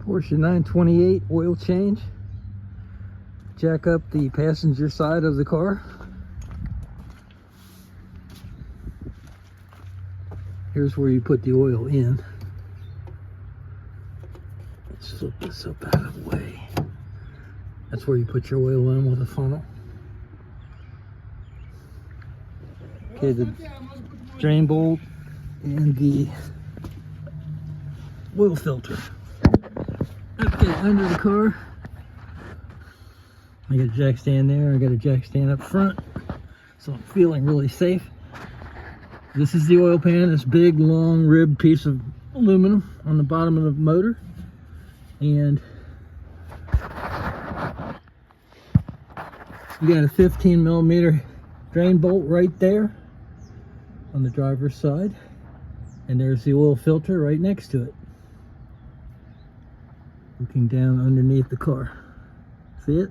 Porsche 928 oil change. Jack up the passenger side of the car. Here's where you put the oil in. Let's flip this up out of the way. That's where you put your oil in with a funnel. Okay, the drain bolt and the oil filter. Okay, under the car, I got a jack stand there, I got a jack stand up front, so I'm feeling really safe. This is the oil pan, this big long rib piece of aluminum on the bottom of the motor, and you got a 15mm drain bolt right there on the driver's side, and there's the oil filter right next to it, looking down underneath the car. See it?